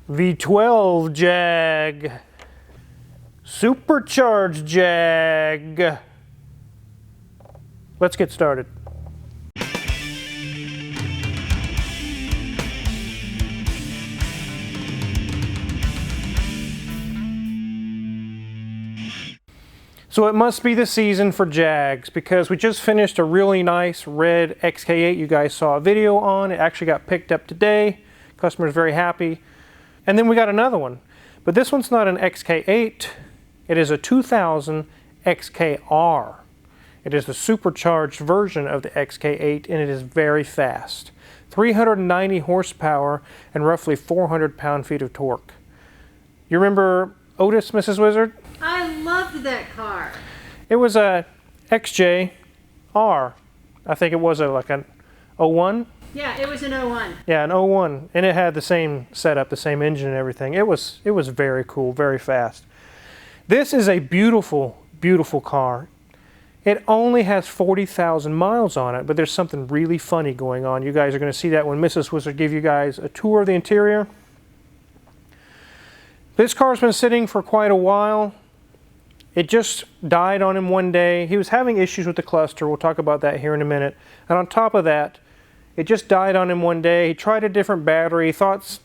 V12 Jag. Supercharged Jag. Let's get started. So it must be the season for Jags because we just finished a really nice red XK8 you guys saw a video on. It actually got picked up today. Customer's very happy. And then we got another one. But this one's not an XK8. It is a 2000 XKR. It is the supercharged version of the XK8 and it is very fast. 390 horsepower and roughly 400 pound-feet of torque. You remember Otis, Mrs. Wizard? I loved that car. It was a XJR. I think it was like an 01. Yeah, it was an 01. Yeah, an 01. And it had the same setup, the same engine and everything. It was very cool, very fast. This is a beautiful, beautiful car. It only has 40,000 miles on it, but there's something really funny going on. You guys are going to see that when Mrs. Wizard give you guys a tour of the interior. This car's been sitting for quite a while. It just died on him one day. He was having issues with the cluster. We'll talk about that here in a minute. And on top of that, it just died on him one day. He tried a different battery,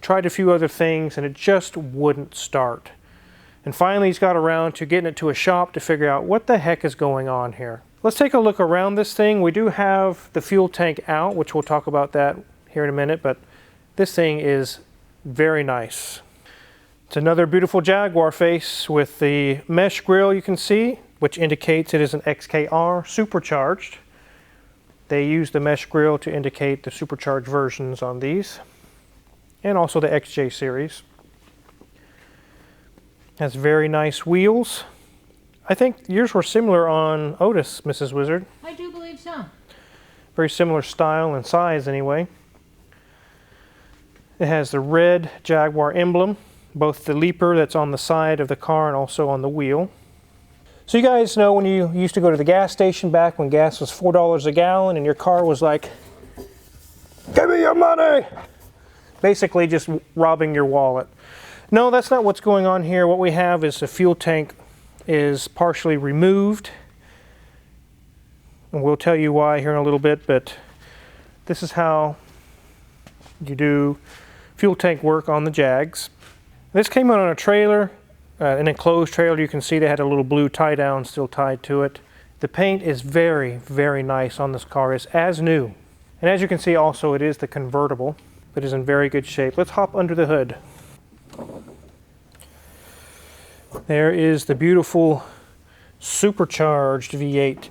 tried a few other things, and it just wouldn't start. And finally, he's got around to getting it to a shop to figure out what the heck is going on here. Let's take a look around this thing. We do have the fuel tank out, which we'll talk about that here in a minute, but this thing is very nice. It's another beautiful Jaguar face with the mesh grille you can see, which indicates it is an XKR supercharged. They use the mesh grille to indicate the supercharged versions on these, and also the XJ series. Has very nice wheels. I think yours were similar on Otis, Mrs. Wizard. I do believe so. Very similar style and size anyway. It has the red Jaguar emblem, both the leaper that's on the side of the car and also on the wheel. So you guys know when you used to go to the gas station back when gas was $4 a gallon and your car was like, "Give me your money!" Basically just robbing your wallet. No, that's not what's going on here. What we have is the fuel tank is partially removed. And we'll tell you why here in a little bit, but this is how you do fuel tank work on the Jags. This came out on a trailer, an enclosed trailer. You can see they had a little blue tie down still tied to it. The paint is very, very nice on this car. It's as new. And as you can see also, it is the convertible, but is in very good shape. Let's hop under the hood. There is the beautiful supercharged V8.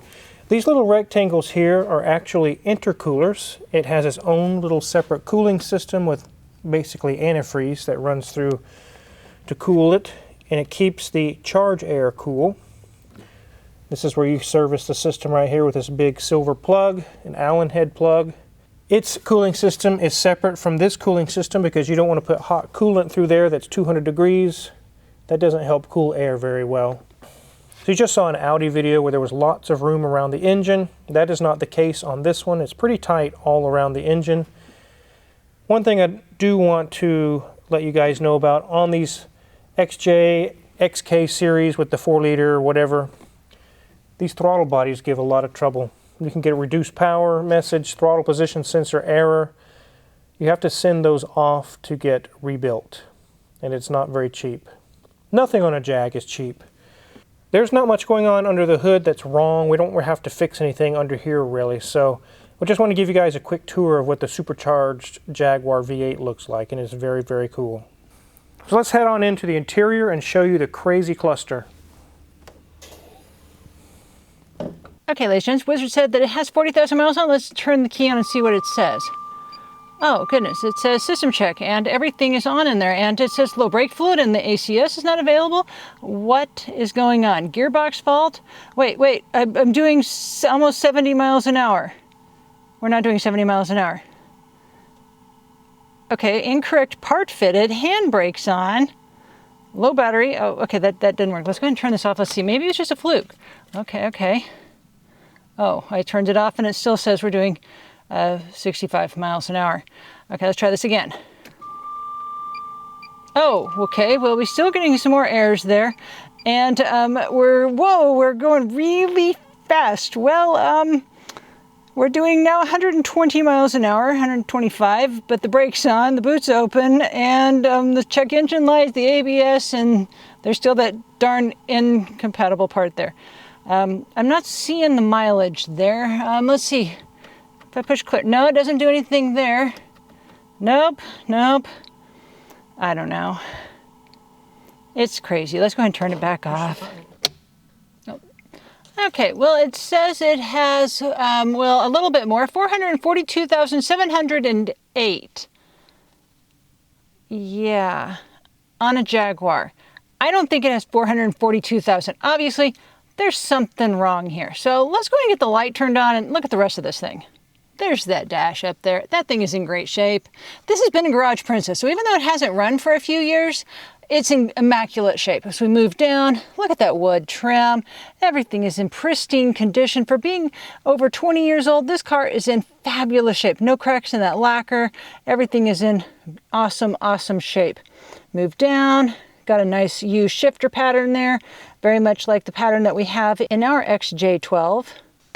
These little rectangles here are actually intercoolers. It has its own little separate cooling system with basically antifreeze that runs through to cool it, and it keeps the charge air cool. This is where you service the system right here with this big silver plug, an Allen head plug. Its cooling system is separate from this cooling system because you don't want to put hot coolant through there that's 200 degrees. That doesn't help cool air very well. So you just saw an Audi video where there was lots of room around the engine. That is not the case on this one. It's pretty tight all around the engine. One thing I do want to let you guys know about on these XJ, XK series with the 4-liter or whatever, these throttle bodies give a lot of trouble. You can get a reduced power message, throttle position sensor error. You have to send those off to get rebuilt, and it's not very cheap. Nothing on a Jag is cheap. There's not much going on under the hood that's wrong. We don't have to fix anything under here really, so I just want to give you guys a quick tour of what the supercharged Jaguar V8 looks like, and it's very, very cool. So let's head on into the interior and show you the crazy cluster. Okay, ladies and gents, Wizard said that it has 40,000 miles on. Let's turn the key on and see what it says. Oh, goodness. It says system check, and everything is on in there. And it says low brake fluid, and the ACS is not available. What is going on? Gearbox fault? Wait. I'm doing almost 70 miles an hour. We're not doing 70 miles an hour. Okay, incorrect part fitted. Handbrakes on. Low battery. Oh, okay, that didn't work. Let's go ahead and turn this off. Let's see. Maybe it's just a fluke. Okay. Oh, I turned it off and it still says we're doing 65 miles an hour. Okay, let's try this again. Oh, okay. Well, we're still getting some more errors there. And we're going really fast. Well, we're doing now 120 miles an hour, 125, but the brake's on, the boot's open, and the check engine light, the ABS, and there's still that darn incompatible part there. I'm not seeing the mileage there. Let's see. If I push clear, no, it doesn't do anything there. Nope. I don't know. It's crazy. Let's go ahead and turn it back off. Nope. Okay, well, it says it has, a little bit more, 442,708. Yeah, on a Jaguar. I don't think it has 442,000. Obviously, there's something wrong here. So let's go ahead and get the light turned on and look at the rest of this thing. There's that dash up there. That thing is in great shape. This has been a Garage Princess, so even though it hasn't run for a few years, it's in immaculate shape. As we move down, look at that wood trim. Everything is in pristine condition. For being over 20 years old, this car is in fabulous shape. No cracks in that lacquer. Everything is in awesome, awesome shape. Move down. Got a nice U shifter pattern there, very much like the pattern that we have in our XJ12.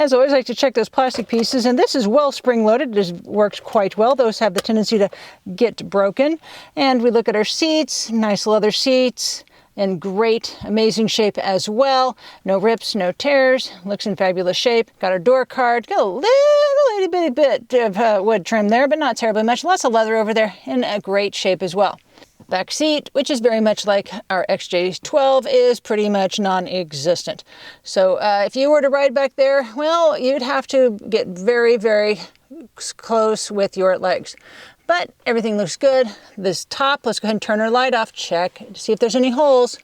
As always, I like to check those plastic pieces, and this is well spring-loaded. It works quite well. Those have the tendency to get broken. And we look at our seats, nice leather seats, in great, amazing shape as well. No rips, no tears, looks in fabulous shape. Got our door card, got a little itty bitty bit of wood trim there, but not terribly much. Lots of leather over there, in a great shape as well. Back seat, which is very much like our XJ12, is pretty much non-existent. So if you were to ride back there, well, you'd have to get very, very close with your legs. But everything looks good. This top, let's go ahead and turn our light off, check to see if there's any holes.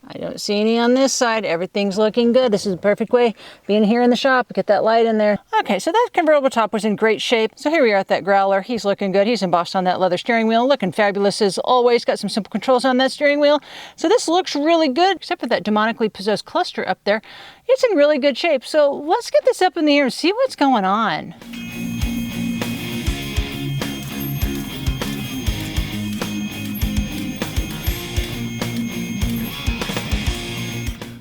I don't see any on this side. Everything's looking good. This is the perfect way, being here in the shop, get that light in there. Okay, so that convertible top was in great shape. So here we are at that Growler. He's looking good. He's embossed on that leather steering wheel, looking fabulous as always. Got some simple controls on that steering wheel. So this looks really good, except for that demonically possessed cluster up there. It's in really good shape. So let's get this up in the air and see what's going on.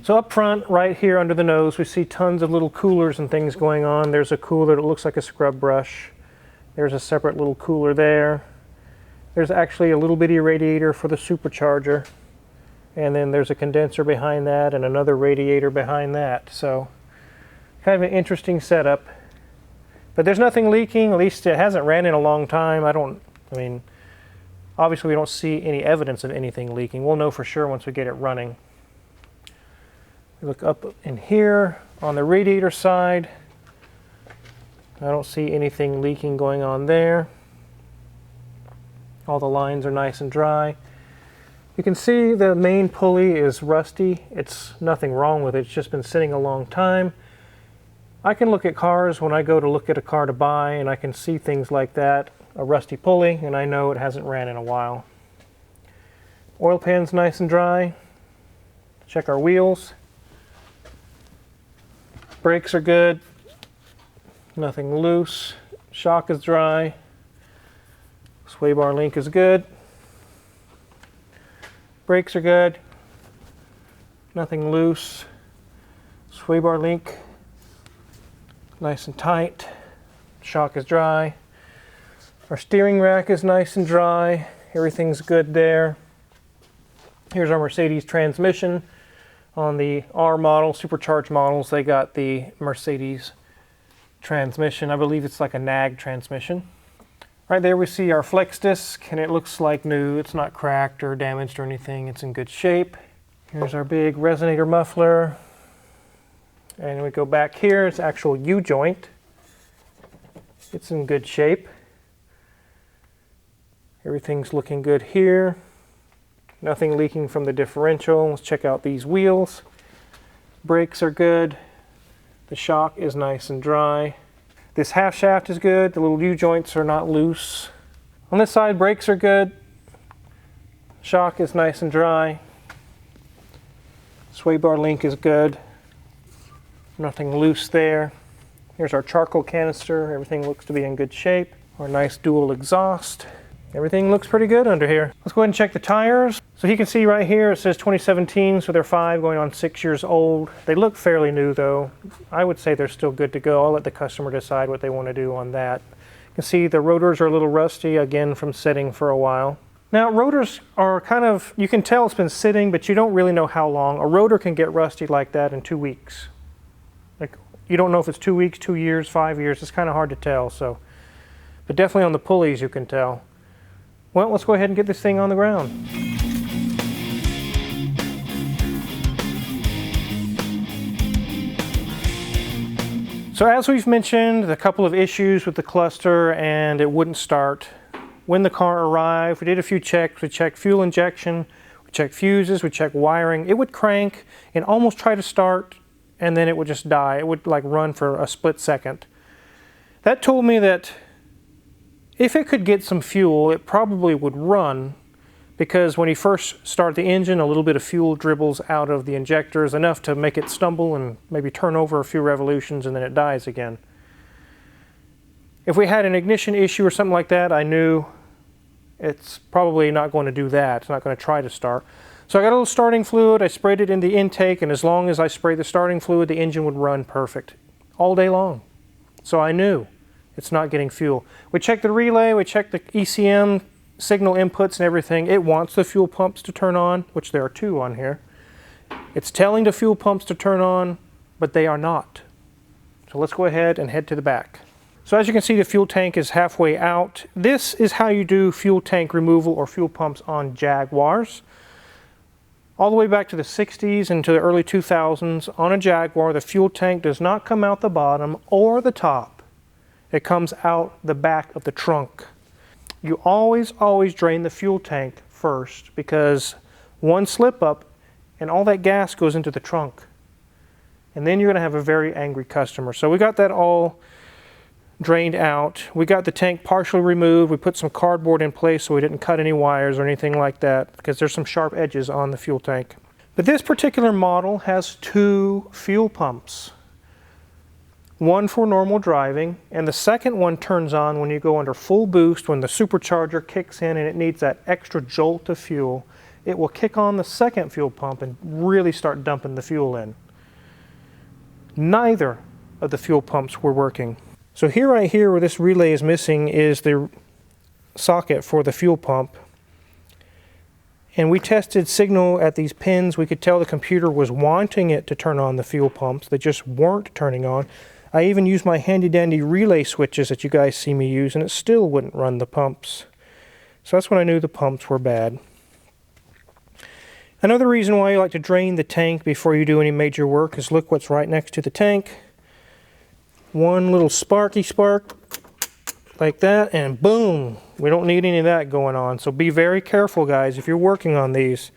So up front, right here under the nose, we see tons of little coolers and things going on. There's a cooler that looks like a scrub brush. There's a separate little cooler there. There's actually a little bitty radiator for the supercharger. And then there's a condenser behind that and another radiator behind that. So kind of an interesting setup. But there's nothing leaking, at least it hasn't ran in a long time. Obviously we don't see any evidence of anything leaking. We'll know for sure once we get it running. Look up in here on the radiator side. I don't see anything leaking going on there. All the lines are nice and dry. You can see the main pulley is rusty. It's nothing wrong with it. It's just been sitting a long time. I can look at cars when I go to look at a car to buy, and I can see things like that, a rusty pulley, and I know it hasn't ran in a while. Oil pan's nice and dry. Check our wheels. Brakes are good, nothing loose. Shock is dry. Sway bar link is good. Brakes are good, nothing loose. Sway bar link, nice and tight. Shock is dry. Our steering rack is nice and dry. Everything's good there. Here's our Mercedes transmission. On the R model, supercharged models, they got the Mercedes transmission. I believe it's like a nag transmission. Right there we see our flex disc, and it looks like new. It's not cracked or damaged or anything. It's in good shape. Here's our big resonator muffler. And we go back here, it's actual U-joint. It's in good shape. Everything's looking good here. Nothing leaking from the differential. Let's check out these wheels. Brakes are good. The shock is nice and dry. This half shaft is good. The little U-joints are not loose. On this side, brakes are good. Shock is nice and dry. Sway bar link is good. Nothing loose there. Here's our charcoal canister. Everything looks to be in good shape. Our nice dual exhaust. Everything looks pretty good under here. Let's go ahead and check the tires. So you can see right here it says 2017, so they're 5 going on 6 years old. They look fairly new though. I would say they're still good to go. I'll let the customer decide what they want to do on that. You can see the rotors are a little rusty, again from sitting for a while. Now rotors are kind of, you can tell it's been sitting, but you don't really know how long. A rotor can get rusty like that in 2 weeks. Like, you don't know if it's 2 weeks, 2 years, 5 years. It's kind of hard to tell. So, but definitely on the pulleys you can tell. Well, let's go ahead and get this thing on the ground. So as we've mentioned, a couple of issues with the cluster and it wouldn't start. When the car arrived, we did a few checks. We checked fuel injection, we checked fuses, we checked wiring. It would crank and almost try to start, and then it would just die. It would like run for a split second. That told me that if it could get some fuel, it probably would run, because when you first start the engine, a little bit of fuel dribbles out of the injectors, enough to make it stumble and maybe turn over a few revolutions, and then it dies again. If we had an ignition issue or something like that, I knew it's probably not going to do that. It's not going to try to start. So I got a little starting fluid, I sprayed it in the intake, and as long as I sprayed the starting fluid, the engine would run perfect all day long. So I knew it's not getting fuel. We checked the relay, we checked the ECM signal inputs and everything. It wants the fuel pumps to turn on, which there are 2 on here. It's telling the fuel pumps to turn on, but they are not. So let's go ahead and head to the back. So as you can see, the fuel tank is halfway out. This is how you do fuel tank removal or fuel pumps on Jaguars. All the way back to the 60s and to the early 2000s, on a Jaguar, the fuel tank does not come out the bottom or the top. It comes out the back of the trunk. You always drain the fuel tank first, because one slip up and all that gas goes into the trunk. And then you're going to have a very angry customer. So we got that all drained out. We got the tank partially removed. We put some cardboard in place so we didn't cut any wires or anything like that, because there's some sharp edges on the fuel tank. But this particular model has 2 fuel pumps. One for normal driving, and the second one turns on when you go under full boost, when the supercharger kicks in and it needs that extra jolt of fuel. It will kick on the second fuel pump and really start dumping the fuel in. Neither of the fuel pumps were working. So here, right here, where this relay is missing, is the socket for the fuel pump. And we tested signal at these pins. We could tell the computer was wanting it to turn on the fuel pumps. They just weren't turning on. I even used my handy-dandy relay switches that you guys see me use, and it still wouldn't run the pumps. So that's when I knew the pumps were bad. Another reason why you like to drain the tank before you do any major work is look what's right next to the tank. One little sparky spark like that, and boom, we don't need any of that going on. So be very careful, guys. If you're working on these,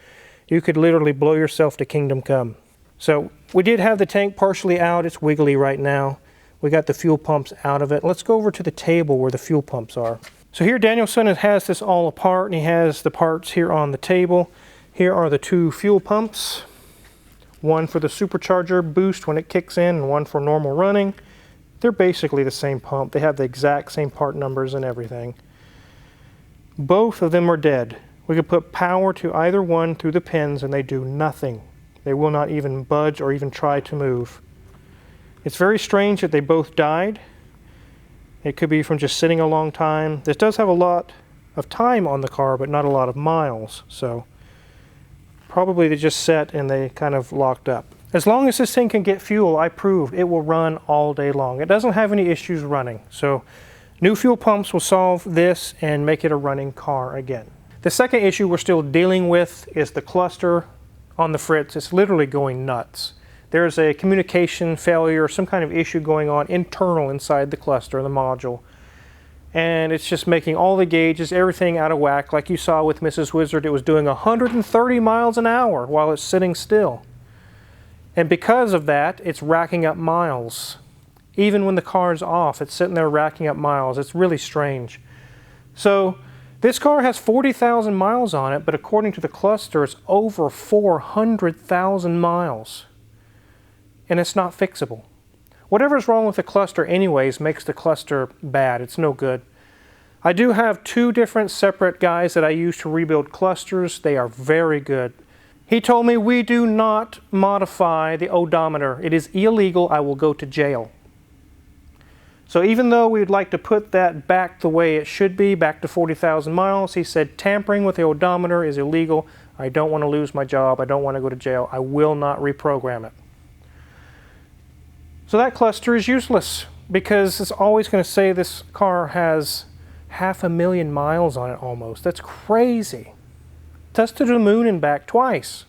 you could literally blow yourself to kingdom come. So we did have the tank partially out. It's wiggly right now. We got the fuel pumps out of it. Let's go over to the table where the fuel pumps are. So here Danielson has this all apart, and he has the parts here on the table. Here are the 2 fuel pumps. One for the supercharger boost when it kicks in, and one for normal running. They're basically the same pump. They have the exact same part numbers and everything. Both of them are dead. We could put power to either one through the pins and they do nothing. They will not even budge or even try to move. It's very strange that they both died. It could be from just sitting a long time. This does have a lot of time on the car, but not a lot of miles. So probably they just sat and they kind of locked up. As long as this thing can get fuel, I proved it will run all day long. It doesn't have any issues running. So new fuel pumps will solve this and make it a running car again. The second issue we're still dealing with is the cluster on the Fritz. It's literally going nuts. There's a communication failure, some kind of issue going on internal inside the cluster, the module. And it's just making all the gauges, everything out of whack. Like you saw with Mrs. Wizard, it was doing 130 miles an hour while it's sitting still. And because of that, it's racking up miles. Even when the car's off, it's sitting there racking up miles. It's really strange. So this car has 40,000 miles on it, but according to the cluster, it's over 400,000 miles. And it's not fixable. Whatever's wrong with the cluster anyways makes the cluster bad. It's no good. I do have two different separate guys that I use to rebuild clusters. They are very good. He told me we do not modify the odometer. It is illegal. I will go to jail. So even though we'd like to put that back the way it should be, back to 40,000 miles, he said tampering with the odometer is illegal. I don't want to lose my job. I don't want to go to jail. I will not reprogram it. So that cluster is useless because it's always going to say this car has 500,000 miles on it almost. That's crazy. Tested the moon and back twice.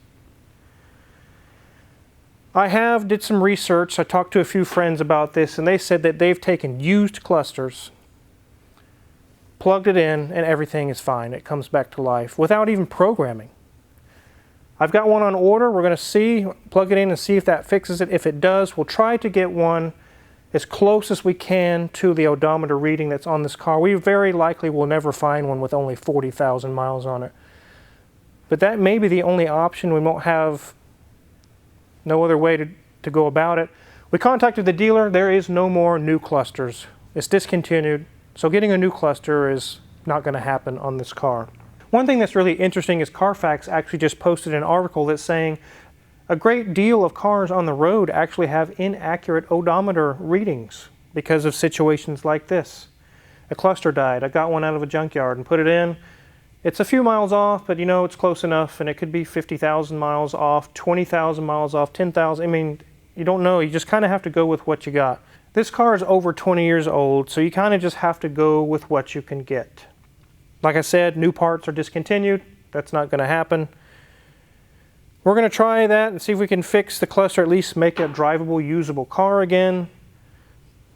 I did some research. I talked to a few friends about this, and they said that they've taken used clusters, plugged it in, and everything is fine. It comes back to life without even programming. I've got one on order. We're going to plug it in and see if that fixes it. If it does, we'll try to get one as close as we can to the odometer reading that's on this car. We very likely will never find one with only 40,000 miles on it. But that may be the only option. We won't have no other way to go about it. We contacted the dealer. There is no more new clusters. It's discontinued. So getting a new cluster is not going to happen on this car. One thing that's really interesting is Carfax actually just posted an article that's saying a great deal of cars on the road actually have inaccurate odometer readings because of situations like this. A cluster died. I got one out of a junkyard and put it in. It's a few miles off, but you know it's close enough, and it could be 50,000 miles off, 20,000 miles off, 10,000. I mean, you don't know. You just kind of have to go with what you got. This car is over 20 years old, so you kind of just have to go with what you can get. Like I said, new parts are discontinued. That's not going to happen. We're going to try that and see if we can fix the cluster, at least make a drivable, usable car again.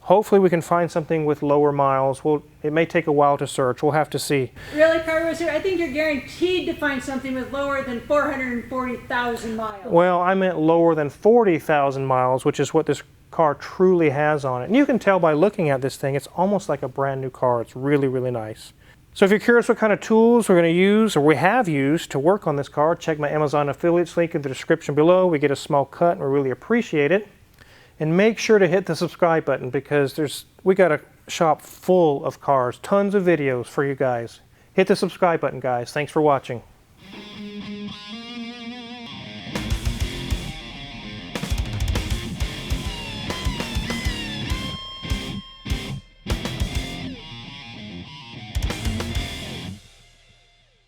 Hopefully we can find something with lower miles. It may take a while to search. We'll have to see. Really, Car Wizard? I think you're guaranteed to find something with lower than 440,000 miles. Well, I meant lower than 40,000 miles, which is what this car truly has on it. And you can tell by looking at this thing, it's almost like a brand new car. It's really, really nice. So if you're curious what kind of tools we're going to use, or we have used to work on this car, check my Amazon affiliates link in the description below. We get a small cut and we really appreciate it. And make sure to hit the subscribe button because we got a shop full of cars, tons of videos for you guys. Hit the subscribe button, guys. Thanks for watching.